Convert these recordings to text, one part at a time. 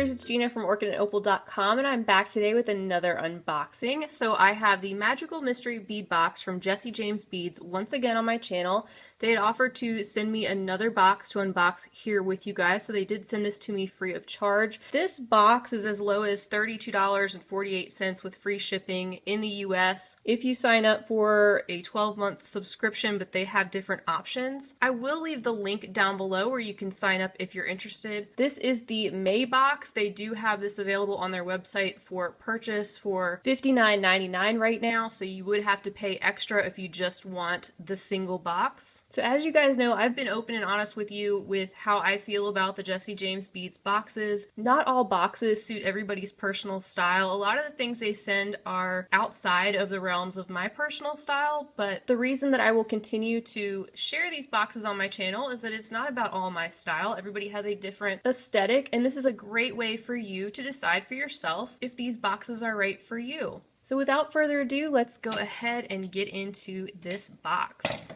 beaders, it's Gina from orchidandopal.com, and I'm back today with another unboxing. So I have the Magical Mystery Bead Box from Jesse James Beads once again on my channel. They had offered to send me another box to unbox here with you guys, so they did send this to me free of charge. This box is as low as $32.48 with free shipping in the US if you sign up for a 12-month subscription, but they have different options. I will leave the link down below where you can sign up if you're interested. This is the May box. They do have this available on their website for purchase for $59.99 right now, so you would have to pay extra if you just want the single box. So as you guys know, I've been open and honest with you with how I feel about the Jesse James Beads boxes. Not all boxes suit everybody's personal style. A lot of the things they send are outside of the realms of my personal style, but the reason that I will continue to share these boxes on my channel is that it's not about all my style. Everybody has a different aesthetic, and this is a great way for you to decide for yourself if these boxes are right for you. So without further ado, let's go ahead and get into this box.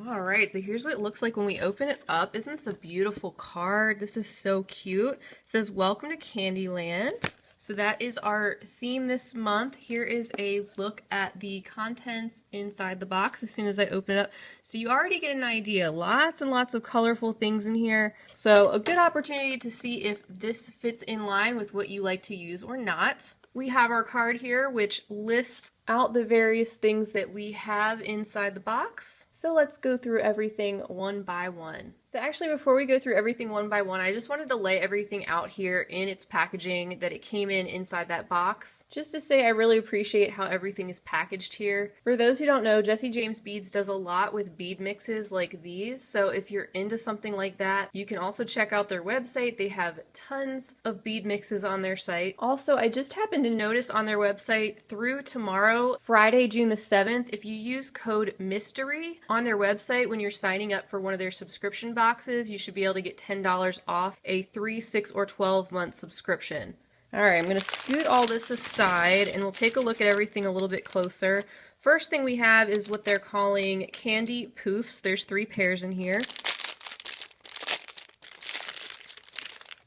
Alright, so here's what it looks like when we open it up. Isn't this a beautiful card? This is so cute. It says, "Welcome to Candyland." So that is our theme this month. Here is a look at the contents inside the box as soon as I open it up. So you already get an idea. Lots and lots of colorful things in here. So a good opportunity to see if this fits in line with what you like to use or not. We have our card here, which lists out the various things that we have inside the box. So let's go through everything one by one. So actually, before we go through everything one by one, I just wanted to lay everything out here in its packaging that it came in inside that box. Just to say I really appreciate how everything is packaged here. For those who don't know, Jesse James Beads does a lot with bead mixes like these. So if you're into something like that, you can also check out their website. They have tons of bead mixes on their site. Also, I just happened to notice on their website through tomorrow, Friday, June the 7th, if you use code MYSTERY on their website when you're signing up for one of their subscription boxes, you should be able to get $10 off a 3, 6, or 12-month subscription. Alright, I'm going to scoot all this aside and we'll take a look at everything a little bit closer. First thing we have is what they're calling candy poofs. There's 3 pairs in here.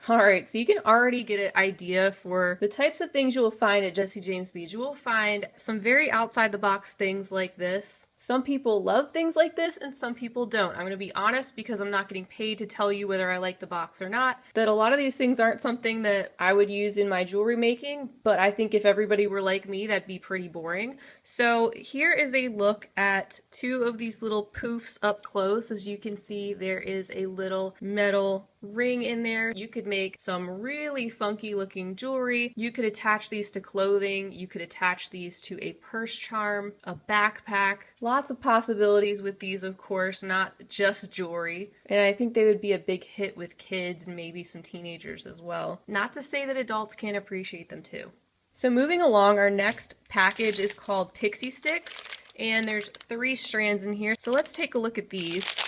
Alright, so you can already get an idea for the types of things you will find at Jesse James Beads. You will find some very outside the box things like this. Some people love things like this and some people don't. I'm going to be honest, because I'm not getting paid to tell you whether I like the box or not, that a lot of these things aren't something that I would use in my jewelry making, but I think if everybody were like me, that'd be pretty boring. So here is a look at 2 of these little poofs up close. As you can see, there is a little metal ring in there. You could make some really funky looking jewelry. You could attach these to clothing. You could attach these to a purse charm, a backpack. Lots of possibilities with these, of course, not just jewelry. And I think they would be a big hit with kids and maybe some teenagers as well. Not to say that adults can't appreciate them too. So moving along, our next package is called Pixie Stix, and there's 3 strands in here. So let's take a look at these.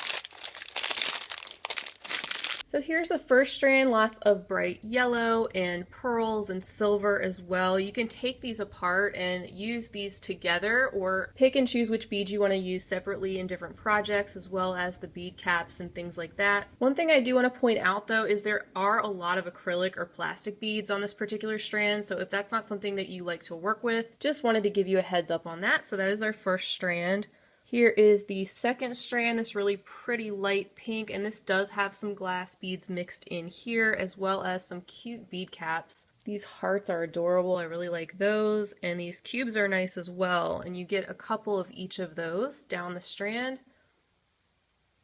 So here's the first strand, lots of bright yellow and pearls and silver as well. You can take these apart and use these together or pick and choose which beads you want to use separately in different projects, as well as the bead caps and things like that. One thing I do want to point out though is there are a lot of acrylic or plastic beads on this particular strand, so if that's not something that you like to work with, just wanted to give you a heads up on that. So that is our first strand. Here is the second strand, this really pretty light pink, and this does have some glass beads mixed in here, as well as some cute bead caps. These hearts are adorable, I really like those, and these cubes are nice as well, and you get a couple of each of those down the strand.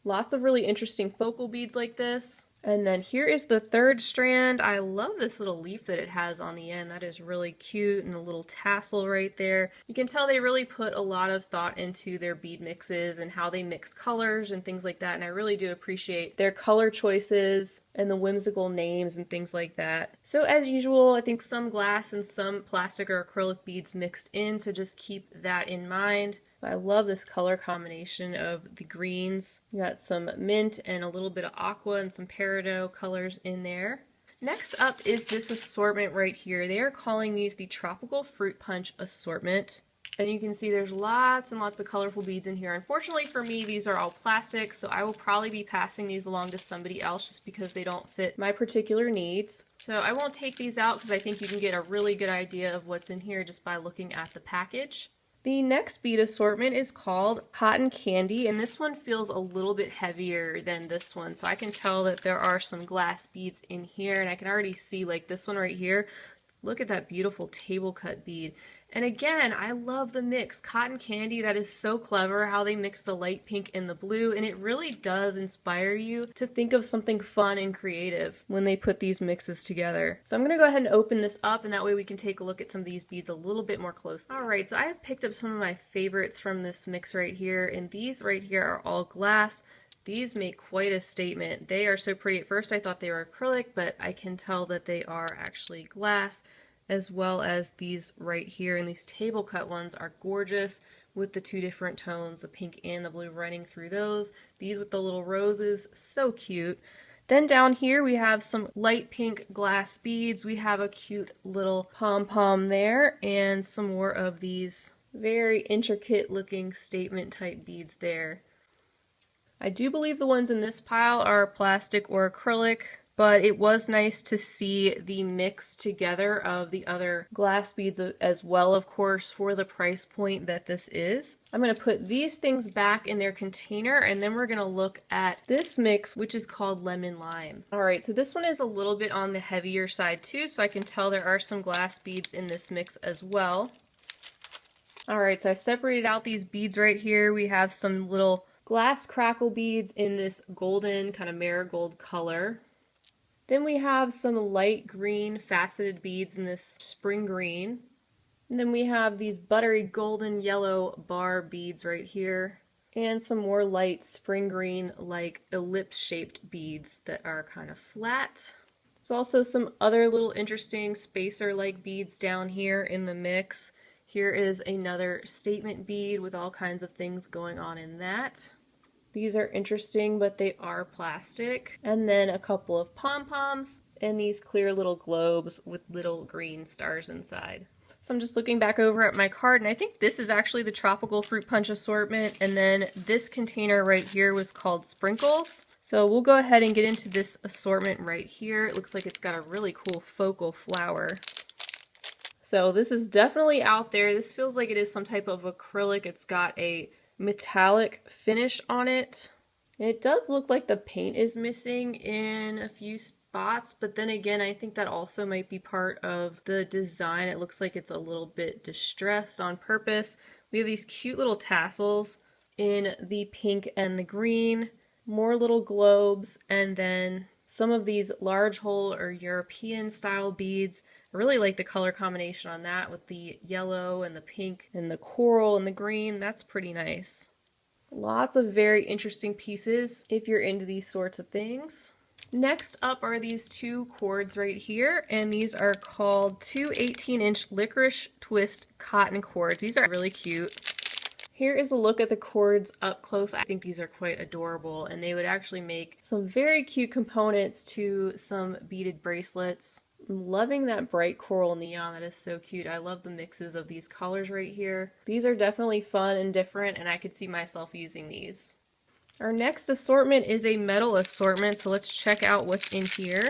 Lots of really interesting focal beads like this. And then here is the third strand. I love this little leaf that it has on the end. That is really cute, and a little tassel right there. You can tell they really put a lot of thought into their bead mixes and how they mix colors and things like that, and I really do appreciate their color choices and the whimsical names and things like that. So as usual, I think some glass and some plastic or acrylic beads mixed in, so just keep that in mind. I love this color combination of the greens. You got some mint and a little bit of aqua and some peridot colors in there. Next up is this assortment right here. They are calling these the Tropical Fruit Punch Assortment. And you can see there's lots and lots of colorful beads in here. Unfortunately for me, these are all plastic, so I will probably be passing these along to somebody else just because they don't fit my particular needs. So I won't take these out because I think you can get a really good idea of what's in here just by looking at the package. The next bead assortment is called Cotton Candy, and this one feels a little bit heavier than this one. So I can tell that there are some glass beads in here, and I can already see like this one right here. Look at that beautiful table cut bead. And again, I love the mix. Cotton Candy, that is so clever how they mix the light pink and the blue, and it really does inspire you to think of something fun and creative when they put these mixes together. So I'm going to go ahead and open this up, and that way we can take a look at some of these beads a little bit more closely. Alright, so I have picked up some of my favorites from this mix right here, and these right here are all glass. These make quite a statement. They are so pretty. At first I thought they were acrylic, but I can tell that they are actually glass, as well as these right here. And these table cut ones are gorgeous with the two different tones, the pink and the blue running through those. These with the little roses, so cute. Then down here we have some light pink glass beads. We have a cute little pom-pom there and some more of these very intricate looking statement type beads there. I do believe the ones in this pile are plastic or acrylic, but it was nice to see the mix together of the other glass beads as well, of course, for the price point that this is. I'm going to put these things back in their container, and then we're going to look at this mix, which is called Lemon Lime. Alright, so this one is a little bit on the heavier side too, so I can tell there are some glass beads in this mix as well. Alright, so I separated out these beads right here. We have some little glass crackle beads in this golden kind of marigold color. Then we have some light green faceted beads in this spring green. And then we have these buttery golden yellow bar beads right here. And some more light spring green like ellipse shaped beads that are kind of flat. There's also some other little interesting spacer like beads down here in the mix. Here is another statement bead with all kinds of things going on in that. These are interesting, but they are plastic. And then a couple of pom-poms and these clear little globes with little green stars inside. So I'm just looking back over at my card, and I think this is actually the tropical fruit punch assortment, and then this container right here was called Sprinkles. So we'll go ahead and get into this assortment right here. It looks like it's got a really cool focal flower. So this is definitely out there. This feels like it is some type of acrylic. It's got a metallic finish on it. It does look like the paint is missing in a few spots, but then again, I think that also might be part of the design. It looks like it's a little bit distressed on purpose. We have these cute little tassels in the pink and the green, more little globes, and then some of these large hole or European style beads. I really like the color combination on that with the yellow and the pink and the coral and the green. That's pretty nice. Lots of very interesting pieces if you're into these sorts of things. Next up are these two cords right here, and these are called two 18-inch licorice twist cotton cords. These are really cute. Here is a look at the cords up close. I think these are quite adorable, and they would actually make some very cute components to some beaded bracelets. I'm loving that bright coral neon. That is so cute. I love the mixes of these colors right here. These are definitely fun and different, and I could see myself using these. Our next assortment is a metal assortment, so let's check out what's in here.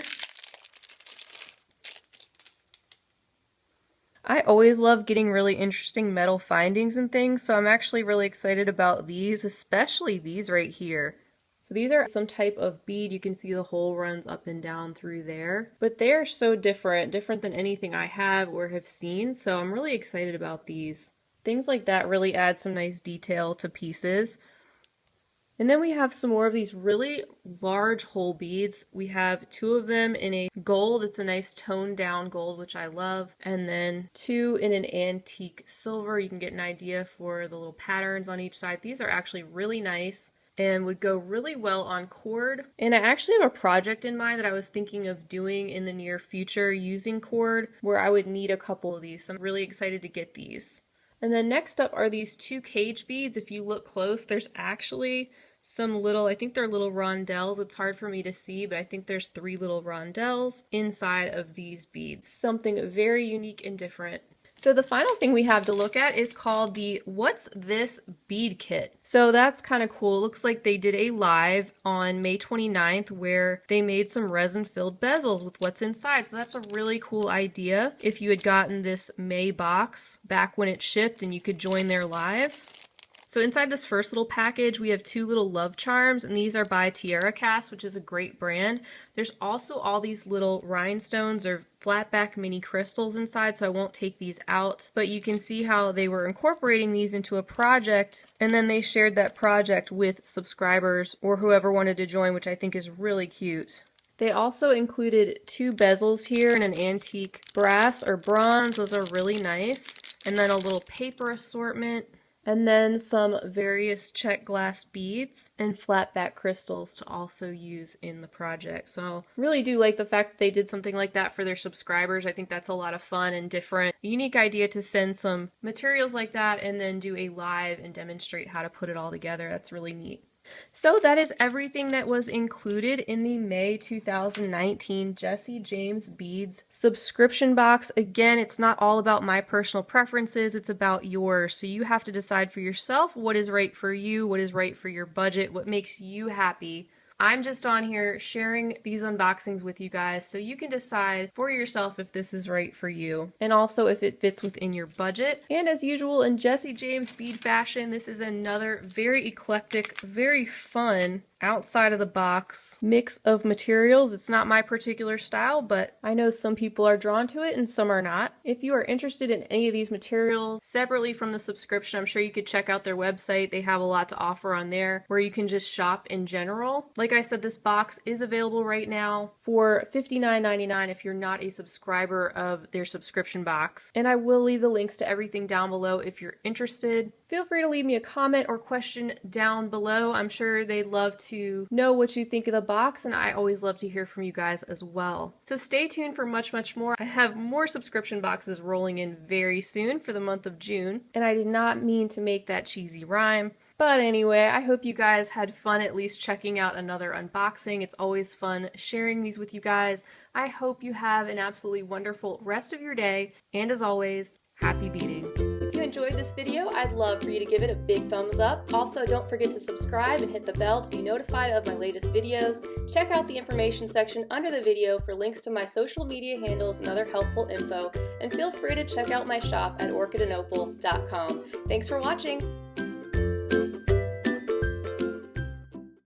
I always love getting really interesting metal findings and things, so I'm actually really excited about these, especially these right here. So these are some type of bead. You can see the hole runs up and down through there, but they are so different than anything I have or have seen, so I'm really excited about these. Things like that really add some nice detail to pieces. And then we have some more of these really large hole beads. We have two of them in a gold. It's a nice toned down gold, which I love. And then two in an antique silver. You can get an idea for the little patterns on each side. These are actually really nice and would go really well on cord. And I actually have a project in mind that I was thinking of doing in the near future using cord where I would need a couple of these. So I'm really excited to get these. And then next up are these two cage beads. If you look close, there's actually some little, I think they're little rondelles. It's hard for me to see, but I think there's 3 little rondelles inside of these beads. Something very unique and different. So the final thing we have to look at is called the What's This Bead Kit. So that's kind of cool. It looks like they did a live on May 29th where they made some resin-filled bezels with what's inside. So that's a really cool idea if you had gotten this May box back when it shipped and you could join their live. So inside this first little package, we have 2 little love charms, and these are by Tierra Cast, which is a great brand. There's also all these little rhinestones or flatback mini crystals inside, so I won't take these out. But you can see how they were incorporating these into a project, and then they shared that project with subscribers or whoever wanted to join, which I think is really cute. They also included 2 bezels here in an antique brass or bronze. Those are really nice. And then a little paper assortment. And then some various check glass beads and flatback crystals to also use in the project. So really do like the fact that they did something like that for their subscribers. I think that's a lot of fun and different. A unique idea to send some materials like that and then do a live and demonstrate how to put it all together. That's really neat. So that is everything that was included in the May 2019 Jesse James Beads subscription box. Again, it's not all about my personal preferences, it's about yours. So you have to decide for yourself what is right for you, what is right for your budget, what makes you happy. I'm just on here sharing these unboxings with you guys so you can decide for yourself if this is right for you and also if it fits within your budget. And as usual in Jesse James bead fashion, this is another very eclectic, very fun, outside of the box mix of materials. It's not my particular style, but I know some people are drawn to it and some are not. If you are interested in any of these materials separately from the subscription, I'm sure you could check out their website. They have a lot to offer on there where you can just shop in general. Like I said, this box is available right now for $59.99 if you're not a subscriber of their subscription box. And I will leave the links to everything down below if you're interested. Feel free to leave me a comment or question down below. I'm sure they'd love to know what you think of the box, and I always love to hear from you guys as well. So stay tuned for much, much more. I have more subscription boxes rolling in very soon for the month of June, and I did not mean to make that cheesy rhyme. But anyway, I hope you guys had fun at least checking out another unboxing. It's always fun sharing these with you guys. I hope you have an absolutely wonderful rest of your day, and as always, happy beading. If you enjoyed this video, I'd love for you to give it a big thumbs up. Also, don't forget to subscribe and hit the bell to be notified of my latest videos. Check out the information section under the video for links to my social media handles and other helpful info, and feel free to check out my shop at orchidandopal.com. Thanks for watching!